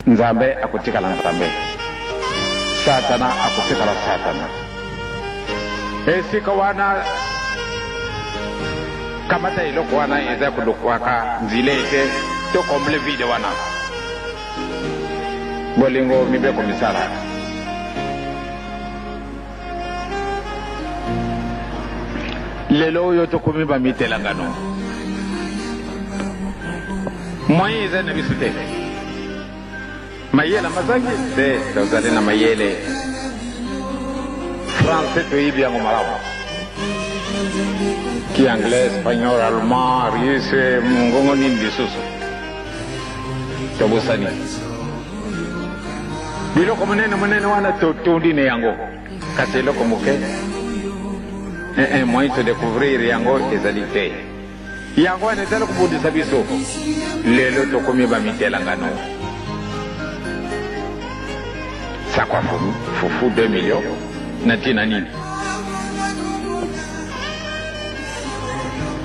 nzambe akutikala nzambe, satana akutikala satana. Esika wana kamata iloko wana eza kudukwaka nzilete to komle vide wana bolingo mibe komisara lelo yo to kumiba mitelangano moyen eza na bisute mayela mazangi de tozali na mayele français to ibi yango malamu ki anglais, espagnol, allemand, russe, mungongo nini lisusu tobosani biloko monene wana totundine yango kasi eloko moke moyen to découvrir yango ezali te yango wana ezali kobundisa biso lelo tokomi bamitelangano sakwa fufu 2 millions na ntina nini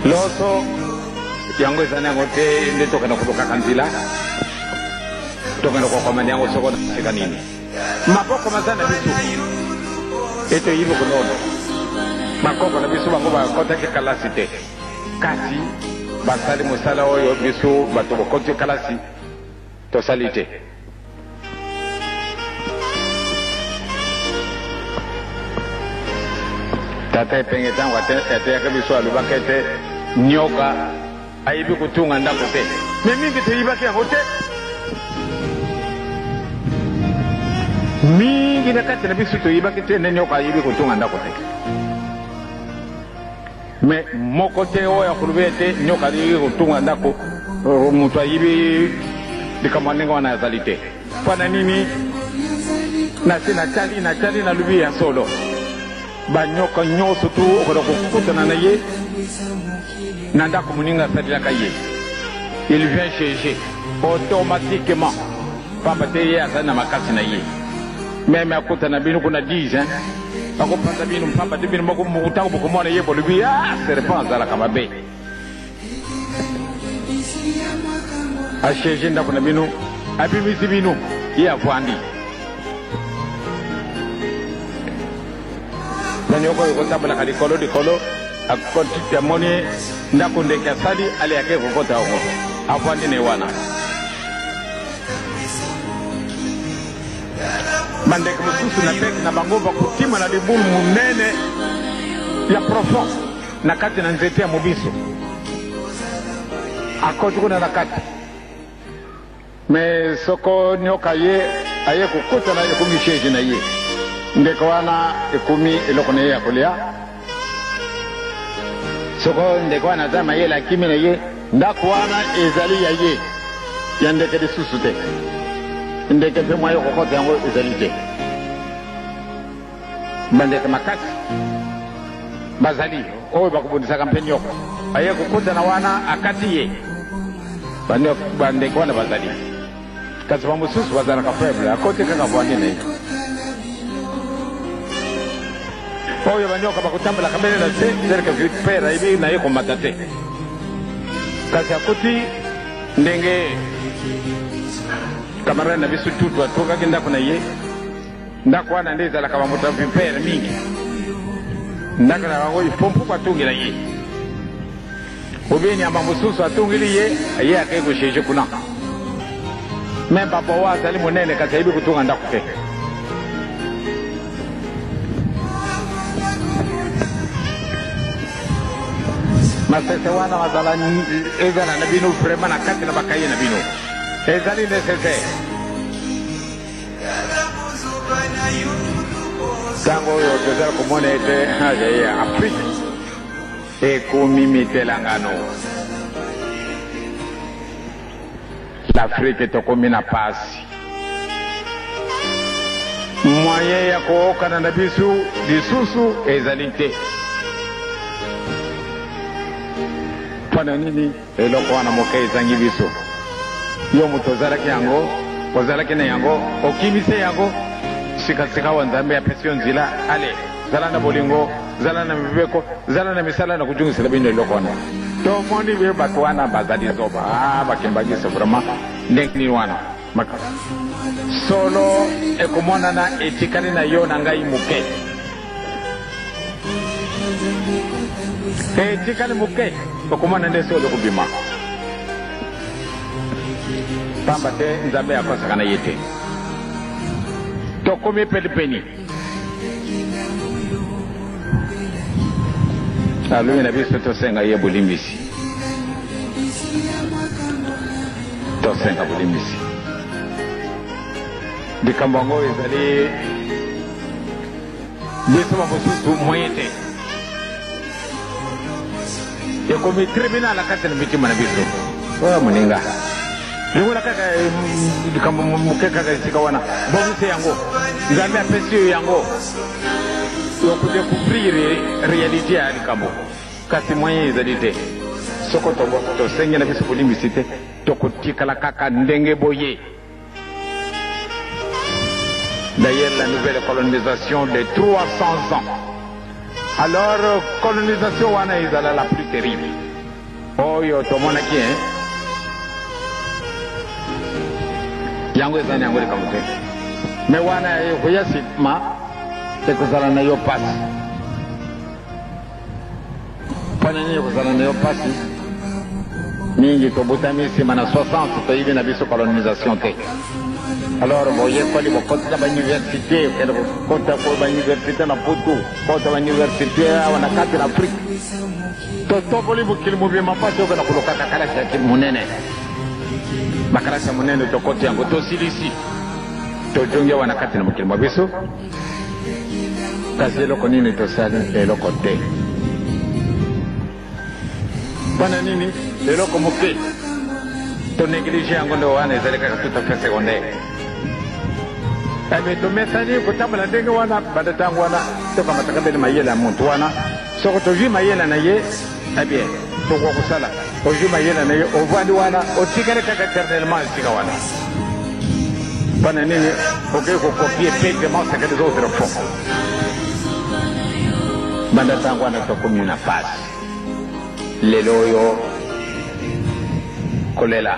loso yango ezali yango te nde tokenda kolokaka nzela tokenda kokomana yango soko nasika nini makoko maza na biso ete yibi kunono makoko na biso bango bakotaki kalasi te kasi basali mosala oyo biso bato bakoti kalasi tosali te tata epenge ntango ateyaka biso alobaka ete nyoka ayibi kutunga ndako te me mingi toyibaki yango te mingi na kati na biso toyibaki te nde nyoka ayibi kutunga ndako te me moko te oyo akolobi ete nyoka ayibi kutunga ndako moto ayibi likambo ndenge wana azali te mpona nini nasi natali nalobi ya solo banyoka nyonso tu okoda kokutana na ye na ndako moninga asalelaka ye il vient chercher automatiquement pamba te ye azali na makasi na ye meme akutana bino kuna 10 akopasa bino mpamba te bino moko mokutango bokomona ye bolobi serpent azalaka mabe acherche ndako na bino abimisi bino ye avwandi nanyoko yokotambolaka likolo akoti amoni ndako ndeke asali ale yake kokota yango avwandi ne wana bandeke mosusu na teke na bango bakotima na libulu monene ya profond na kati na nzete ya mobiso akoti kuna na kati me soko nyoka ye aye kokutana ekomi shege na ye ndeko wana ekomi eloko na ye ya kolia soko ndeko wana aza mayele akimi na ye ndako wana ezali ya ye ya ndeke lisusu te ndeke mpe mwa ye kokota yango ezali te bandeke makasi bazali oyo bakobundisaka mpe nyoko aye kokutana wana akati ye bandeke wana bazali kasi bamosusu bazalaka faible akoti kaka vwandi na ye oyo banyoka bakutambolaka mbele na se seleke vipere ayibi na ye komata te kasi akuti ndenge kamarade na biso tutu atokaki ndako na ye ndako wana nde ezalaka bamoto vipere mingi ndako na bango ifompuku atungela ye obi nyamba mosusu atungeli ye ye akei koshege kuna me papa wa azali monene kasi ayibi kutunga ndako te masese wana wazala ezala na bino vraiment na kati na bakaye na bino ezali nécessaire ntango oyo tozala komona ete afrique ekomi mitelangano l'afrike tokomi na pasi moyen ya kookana na biso lisusu ezali te mpona nini eloko wana moke ezangi biso yo moto ozalaki yango ozalaki na yango okimise yango sikasika wa nzambe apesi yo nzela ale zala na bolingo zala na mibeko zala na misala na kujungisela bino eloko wana tomoni be bato wana bazali zoba bakembangisa vraiment ndenge nini wana solo ekumona na etikani na yo na ngai muke etikani muke okumona nde solo kubima pamba te nzambe akosakana yete tokomi pelipeni aluyi na biso tosenga ye bulimbisi tosenga bulimbisi likambo yango ezali biso bamosusu moye te ekomi tribunal na kati na mitima na biso oyo moninga linguna kaka likambo moke kaka esika wana bongise yango nzambe apesi oyo yango yokudécouvrir réalité ya likambo kasi moyen ezali te soko tosenge na biso bulimbisi te tokotikala kaka ndenge boye. D'ailleurs, la nouvelle colonisation de 300 ans. Alors, colonisation wana ezala la plus terrible. Oyo tomonaki yango ezani yango likambo te. Mais wana ekoya sitma ekozala na yo pasi. Mpona nini ekozala na yo pasi? Mingi tobutami nsima na 60 toyibi na biso colonisation te. Alors, voyez quoi, les côtés de l'université, côté de l'université na Poutou, côté de l'université à la carte de l'Afrique. Toto poli bukili mouvement pas au kana koloka kakala cha munene. Bakala cha munene to côté yango to silisi. To jonge wana kati na bukili mabiso. Kasi loko nini to sali elo côté. Bana nini loko moke. To négliger yango ndo wana ezaleka tout à fait secondaire. Tumesani kutambula ndenge wana badatangu wana toka matakabeli mayela muntu wana soko toji mayela na ye abie toko kusala toji mayela na ye ovandi wana otikale kaka éternellement sika wana bana nini ko copier paiement ce que les autres font badatangu wana tokomi na passe lelo yo kolela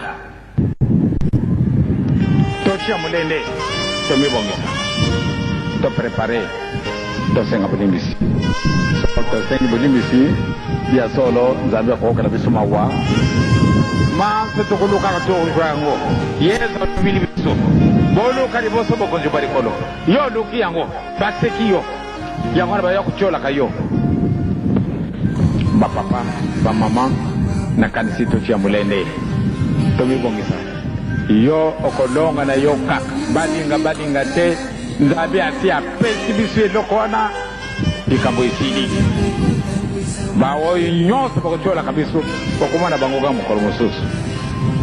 tochi amulende tomi bongisa to préparer to senga bulimbisi to senga bulimbisi ya solo nzambe ko kala biso mawa ma se to kuluka to yango yeso bulimbisi bolo kali boso boko jibari kolo yo luki yango baseki yo yango na ba yakuchola kayo ba papa ba mama na kanisi to chia mulende tomi bongisa yo okolonga na yo kaka balinga te nzambe ati apesi biso eloko wana likambo esili baoyo nyonso bakotola kabiso okomona bango ga mokolo mosusu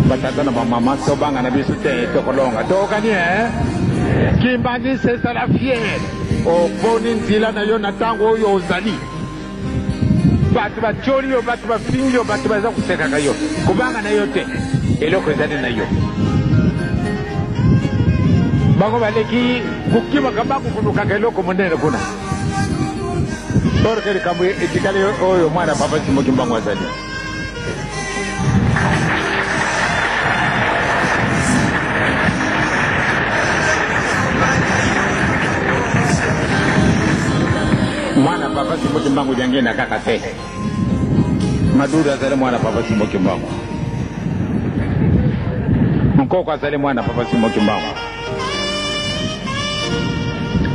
batata na bamama tobanga na biso te tokolonga tokani kimbandi c'est la fière oponi nzela na yo na ntango oyo ozali bato bacoli yo bato bafingi yo bato baza kosekaka yo kubanga na yo te eloko ezali na yo bango baleki kukima kabaku kunuka keloko monene kuna torke likambo etikali oyo mwana papa Simoki Mbangu azali mwana papa Simoki Mbangu jange na kaka te Madura azali mwana papa Simoki Mbangu Nkoko azali mwana papa Simoki Mbangu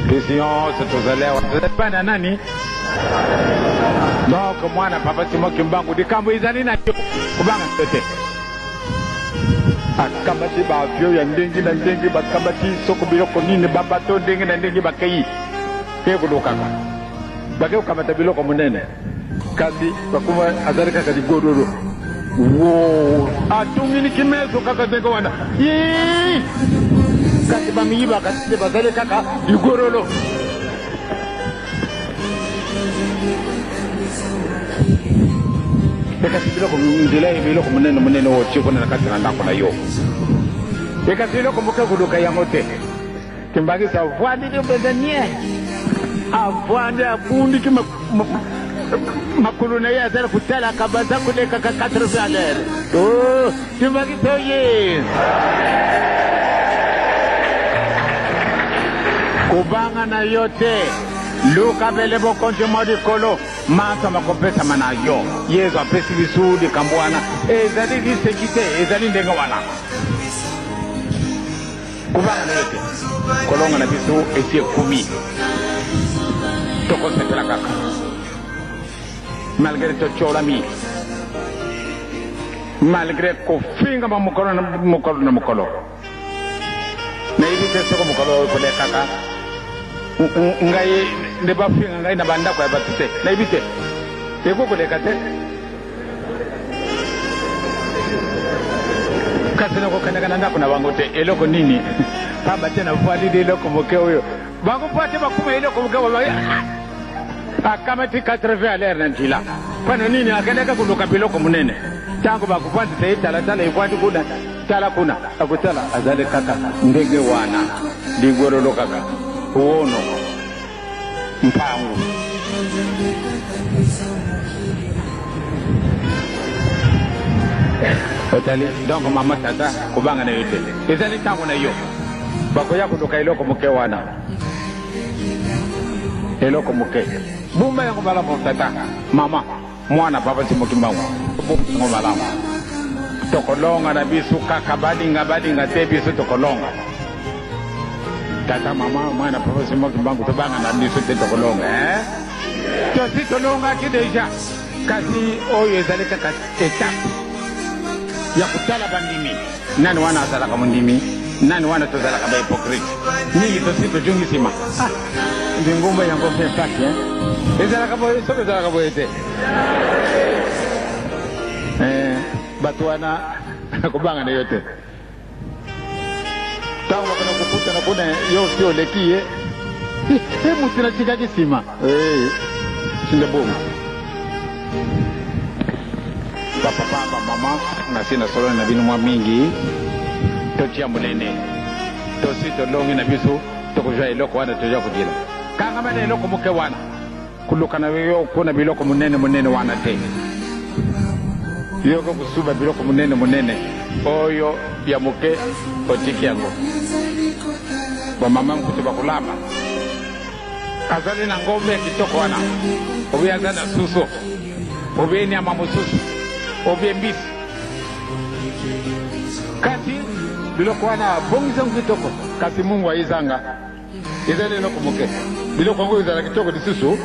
Question c'est aux élèves. Vous n'êtes pas nani? Donc moi na papa Simoki Mbangu de kambo izali na yo. Kubanga tete. Akambati ba vyo ya ndengi na ndengi bakambati soko biloko nini babato ndengi na ndengi bakai. Keko dokaka. Bakeo kamata biloko munene. Kasi bakuma azalika kadi godoro. Wow. Atungini kimezo kaka zeko wana. Yee. Kasi bamiiba kasi bazale kaka igorolo kasi biloko ndila biloko munene wote kuna nakati na ndako na yo kasi biloko mboka kuduka yango te kimbagi sa voile de bezanie avande abundi kima makulu na ya zara kutala kabaza kuleka ka 4 valeur oh kimbagi toye kubanga na yote luka bele bokonje modi kolo masa makopesa manayo yezo apesi bisudi kambwana ezali lisekite ezali ndenga wana kubanga na yote kolonga na bisu esie 10 toko sepela kaka malgré to chola mi malgré ko finga ba mukolo na hivi pesa ko mukolo ko le kaka ngai ne ba finga ngai na banda ko ya batute na hivi te eko ko le kate kasena ko kana ndako na bangote eloko nini baba tena vuali de eloko moke oyo bango pate bakuma eloko moke wa akamati 80 à l'air nantila pana nini akaneka kuluka biloko munene tango bakupandi te tala ikwati kuna tala kuna akutala azale kaka ndege wana ligorolo kaka uono mpango otali donc mama tata kubanga na yote ezali tango na yo bakoya kuluka iloko muke wana eloko muke bumba yango bala tata mama mwana baba simokimbawo ngo malama tokolonga na bisu kaka badinga te bisu tokolonga tata mama mwana baba simokimbawo tobanga na bisu te tokolonga to si tolonga ki deja kasi oyo ezali kaka etape ya kutala bandimi nani wana azala kama ndimi nani wana tozala kama hypocrite nini tosi tojungi sima ngomba yango fe paki ezala kama sobe ezala kama ete batu wana kubanga na yote tangu wakana kukuta na kuna yo sio lekie mutina chikaji sima sinde bomu papa mama na sina solo na binu mwa mingi tochia munene tosi tolongi na bisu tokujwa iloko wana toja kujila kanga mane iloko muke wana kuluka na weyo kuna biloko munene wana te yoko kusuba biloko munene oyo ya muke otiki yango kwa mama mkutuba kulamba azali na ngombe kitoko wana obi azana suso obi ni ama mususu obi mbisi kati biloko wana bongiza kitoko kati Mungu aizanga izali loko muke biloko ngo izala kitoko disusu